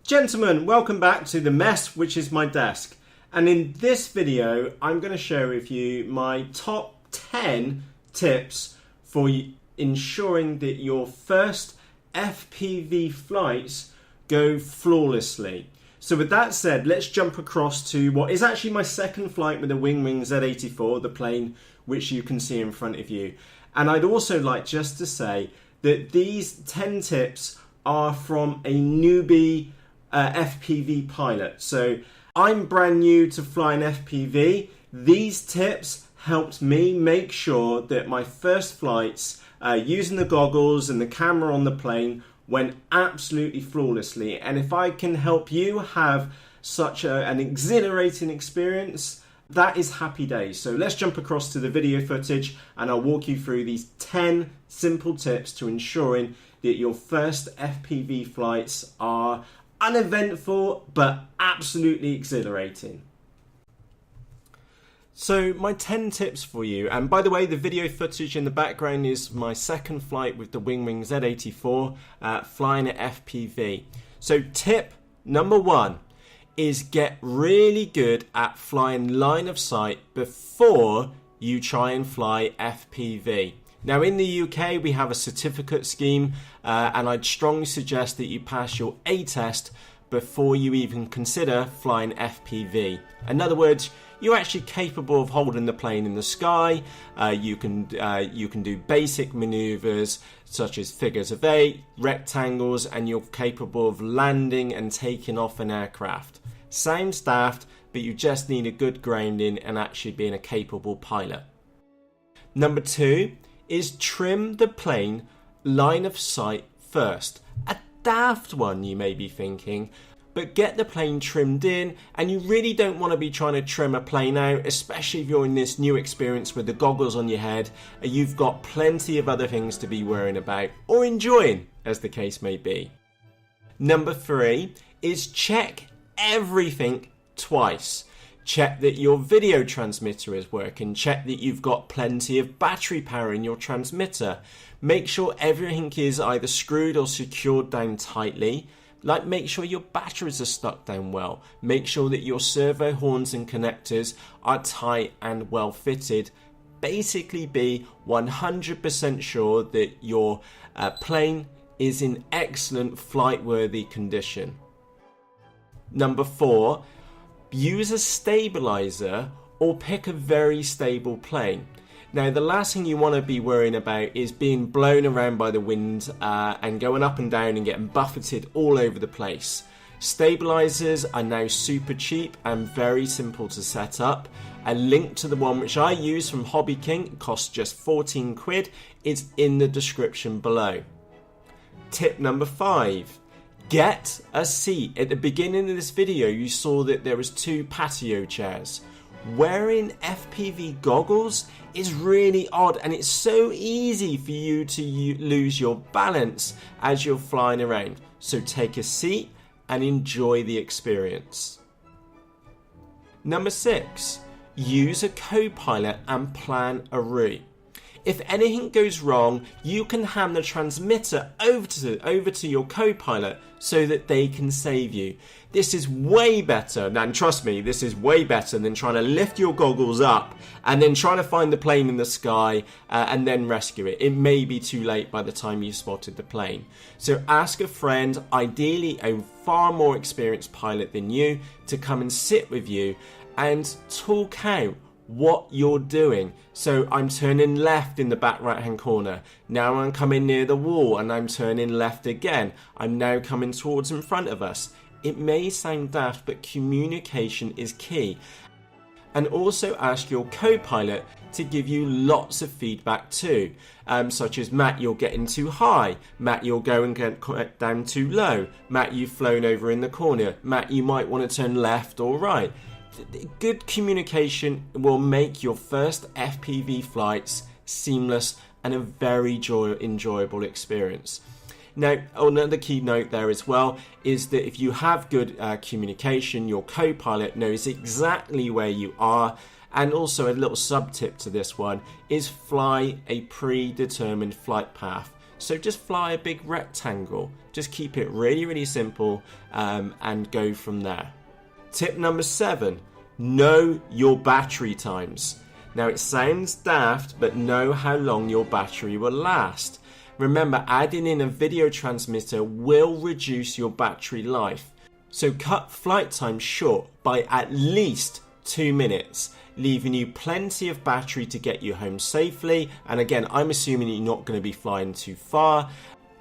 Gentlemen, welcome back to the mess which is my desk. And in this video, I'm going to share with you my top 10 tips for ensuring that your first FPV flights go flawlessly. So with that said, let's jump across to what is actually my second flight with the windless Z84, the plane which you can see in front of you. And I'd also like just to say that these 10 tips are from a newbie FPV pilot. So I'm brand new to flying FPV. These tips helped me make sure that my first flights using the goggles and the camera on the plane went absolutely flawlessly. And if I can help you have such an exhilarating experience, that is happy days. So let's jump across to the video footage and I'll walk you through these 10 simple tips to ensuring that your first FPV flights are uneventful but absolutely exhilarating. So my 10 tips for you, and by the way, the video footage in the background is my second flight with the windless Z84 flying at FPV. So tip number 1 is get really good at flying line of sight before you try and fly FPV. Now in the UK we have a certificate scheme and I'd strongly suggest that you pass your A test before you even consider flying FPV. In other words, you're actually capable of holding the plane in the sky. You can do basic maneuvers such as figures of 8, rectangles, and you're capable of landing and taking off an aircraft. Sounds daft, but you just need a good grounding and actually being a capable pilot. Number 2 is trim the plane line of sight first. A daft one, you may be thinking, but get the plane trimmed in, and you really don't want to be trying to trim a plane out, especially if you're in this new experience with the goggles on your head and you've got plenty of other things to be worrying about or enjoying, as the case may be. Number 3 is check everything twice. Check that your video transmitter is working. Check that you've got plenty of battery power in your transmitter. Make sure everything is either screwed or secured down tightly. Like, make sure your batteries are stuck down well. Make sure that your servo horns and connectors are tight and well fitted. Basically be 100% sure that your plane is in excellent flight worthy condition. Number 4, use a stabilizer or pick a very stable plane. Now the last thing you want to be worrying about is being blown around by the wind and going up and down and getting buffeted all over the place. Stabilizers are now super cheap and very simple to set up. A link to the one which I use from Hobby King, it costs just 14 quid, is in the description below. Tip number 5. Get a seat. At the beginning of this video you saw that there was 2 patio chairs. Wearing FPV goggles is really odd and it's so easy for you to lose your balance as you're flying around. So take a seat and enjoy the experience. Number 6. Use a co-pilot and plan a route. If anything goes wrong, you can hand the transmitter over to your co-pilot so that they can save you. This is way better, and trust me, this is way better than trying to lift your goggles up and then trying to find the plane in the sky and then rescue it. It may be too late by the time you've spotted the plane. So ask a friend, ideally a far more experienced pilot than you, to come and sit with you and talk out what you're doing. So I'm turning left in the back right hand corner. Now I'm coming near the wall and I'm turning left again. I'm now coming towards in front of us. It may sound daft, but communication is key. And also ask your co-pilot to give you lots of feedback too, such as, Matt, you're getting too high. Matt, you're going down too low. Matt, you've flown over in the corner. Matt, you might want to turn left or right. Good communication will make your first FPV flights seamless and a very enjoyable experience. Now, another key note there as well is that if you have good communication, your co-pilot knows exactly where you are. And also a little sub tip to this one is fly a predetermined flight path. So just fly a big rectangle. Just keep it really, really simple and go from there. Tip number 7, know your battery times. Now it sounds daft, but know how long your battery will last. Remember, adding in a video transmitter will reduce your battery life. So cut flight time short by at least 2 minutes, leaving you plenty of battery to get you home safely. And again, I'm assuming you're not going to be flying too far.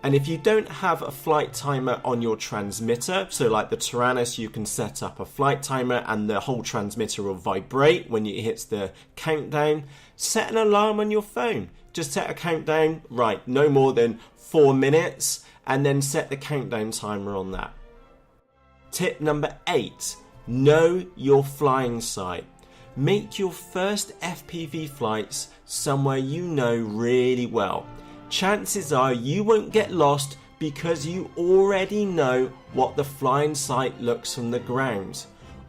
And if you don't have a flight timer on your transmitter, so like the Tyrannus, you can set up a flight timer and the whole transmitter will vibrate when it hits the countdown. Set an alarm on your phone. Just set a countdown, right, no more than 4 minutes, and then set the countdown timer on that. Tip number 8, know your flying site. Make your first FPV flights somewhere you know really well. Chances are you won't get lost because you already know what the flying site looks from the ground.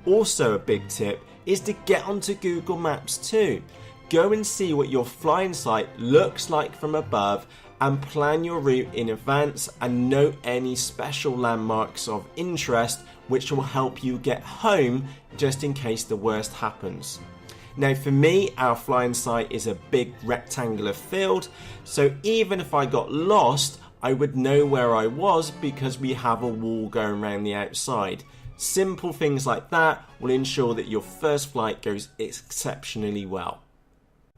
Also a big tip is to get onto Google Maps too. Go and see what your flying site looks like from above and plan your route in advance and note any special landmarks of interest which will help you get home just in case the worst happens. Now for me, our flying site is a big rectangular field, so even if I got lost, I would know where I was because we have a wall going around the outside. Simple things like that will ensure that your first flight goes exceptionally well.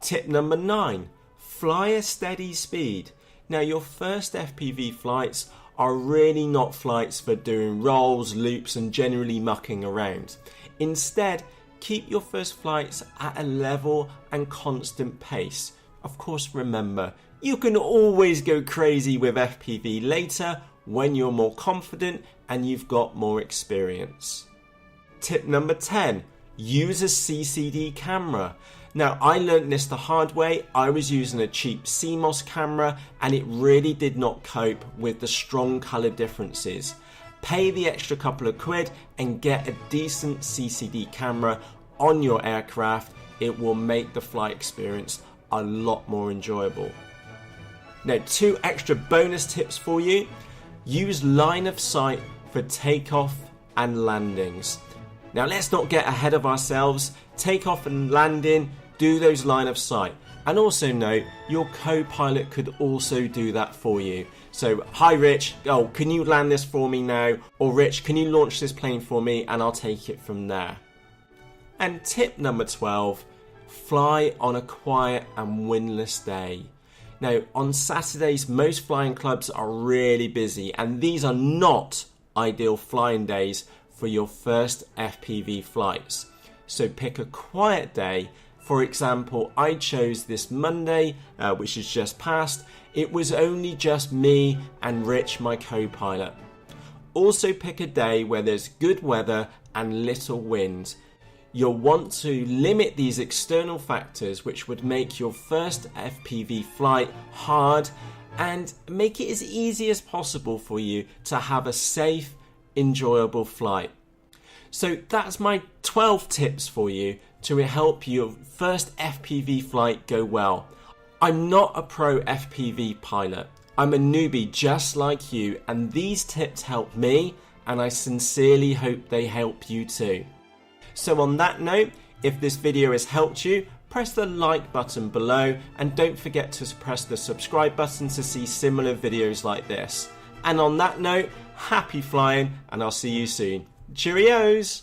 Tip number 9, fly a steady speed. Now your first FPV flights are really not flights for doing rolls, loops and generally mucking around. Instead, keep your first flights at a level and constant pace. Of course, remember, you can always go crazy with FPV later when you're more confident and you've got more experience. Tip number 10, use a CCD camera. Now, I learned this the hard way. I was using a cheap CMOS camera and it really did not cope with the strong colour differences. Pay the extra couple of quid and get a decent CCD camera on your aircraft. It will make the flight experience a lot more enjoyable. Now, 2 extra bonus tips for you. Use line of sight for takeoff and landings. Now, let's not get ahead of ourselves. Takeoff and landing, do those line of sight. And also note, your co-pilot could also do that for you. So, hi Rich, can you land this for me now? Or Rich, can you launch this plane for me? And I'll take it from there. And tip number 12, fly on a quiet and windless day. Now, on Saturdays, most flying clubs are really busy, and these are not ideal flying days for your first FPV flights. So pick a quiet day. For example, I chose this Monday, which is just passed. It was only just me and Rich, my co-pilot. Also pick a day where there's good weather and little wind. You'll want to limit these external factors which would make your first FPV flight hard and make it as easy as possible for you to have a safe, enjoyable flight. So that's my 12 tips for you to help your first FPV flight go well. I'm not a pro FPV pilot. I'm a newbie just like you, and these tips help me, and I sincerely hope they help you too. So on that note, if this video has helped you, press the like button below and don't forget to press the subscribe button to see similar videos like this. And on that note, happy flying and I'll see you soon. Cheerios!